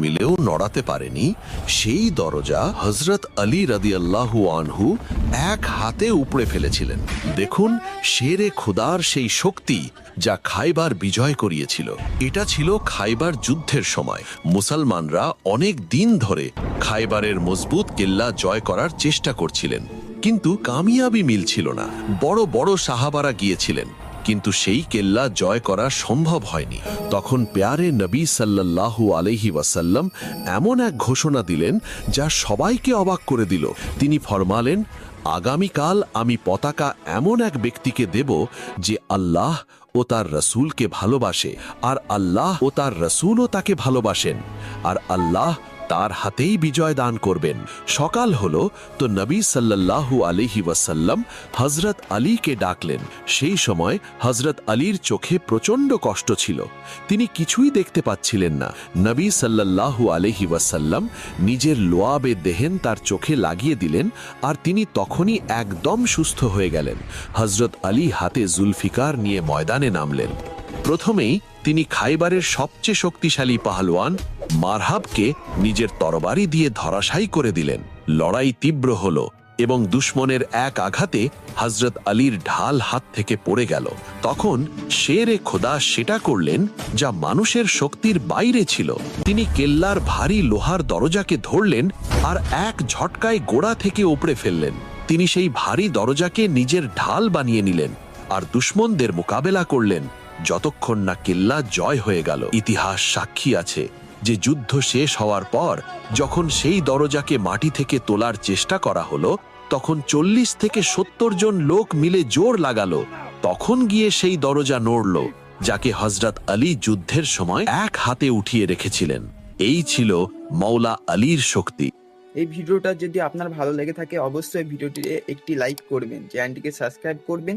মিলেও নড়াতে পারেনি, সেই দরজা হযরত আলী রাদিয়াল্লাহু আনহু এক হাতে উপড়ে ফেলেছিলেন। দেখুন, শেরে খুদার সেই শক্তি যা খাইবার বিজয় করিয়েছিল। এটা ছিল খাইবার যুদ্ধের সময়। মুসলমানরা অনেক দিন ধরে খাইবারের মজবুত কেল্লা জয় করার চেষ্টা করছিলেন, কিন্তু কামিয়াবি মিলছিল না। বড় বড় সাহাবারা গিয়েছিলেন, কিন্তু সেই কেল্লা জয় করা সম্ভব হয়নি। তখন প্যারে নবী সাল্লাল্লাহু আলাইহি ওয়াসাল্লাম এমন এক ঘোষণা দিলেন যা সবাইকে অবাক করে দিল। তিনি ফরমালেন, আগামীকাল আমি পতাকা এমন এক ব্যক্তিকে দেব যে আল্লাহ ও তার রসুলকে ভালোবাসে, আর আল্লাহ ও তার রসুলও তাকে ভালোবাসেন, আর আল্লাহ তার হাতেই বিজয় দান করবেন। সকাল হলো তো নবী সাল্লাল্লাহু আলাইহি ওয়াসাল্লাম হযরত আলীকে ডাকলেন। সেই সময় হযরত আলীর চোখে প্রচণ্ড কষ্ট ছিল, তিনি কিছুই দেখতে পাচ্ছিলেন না। নবী সাল্লাল্লাহু আলাইহি ওয়াসাল্লাম নিজের লোয়াবে দেহেন তার চোখে লাগিয়ে দিলেন, আর তিনি তখনই একদম সুস্থ হয়ে গেলেন। হযরত আলী হাতে জুলফিকার নিয়ে ময়দানে নামলেন। প্রথমেই তিনি খাইবারের সবচেয়ে শক্তিশালী পাহলওয়ান মারহাবকে নিজের তরবারি দিয়ে ধরাশায়ী করে দিলেন। লড়াই তীব্র হল এবং দুশমনের এক আঘাতে হযরত আলীর ঢাল হাত থেকে পড়ে গেল। তখন শেরে খোদা সেটা করলেন যা মানুষের শক্তির বাইরে ছিল। তিনি কেল্লার ভারী লোহার দরজাকে ধরলেন আর এক ঝটকায় গোড়া থেকে উপড়ে ফেললেন। তিনি সেই ভারী দরজাকে নিজের ঢাল বানিয়ে নিলেন আর দুশমনদের মোকাবেলা করলেন যতক্ষণ না কেল্লা জয় হয়ে গেল। ইতিহাস সাক্ষী আছে যে যুদ্ধ শেষ হওয়ার পর যখন সেই দরজাকে মাটি থেকে তোলার চেষ্টা করা হলো, তখন 40 থেকে 70 জন লোক মিলে জোর লাগালো। তখন গিয়ে সেই দরজা নড়ল, যাকে হযরত আলী যুদ্ধের সময় এক হাতে উঠিয়ে রেখেছিলেন। এই ছিল মওলা আলীর শক্তি। এই ভিডিওটা যদি আপনার ভালো লেগে থাকে অবশ্যই ভিডিওটিতে একটি লাইক করবেন, চ্যানেলটিকে সাবস্ক্রাইব করবেন।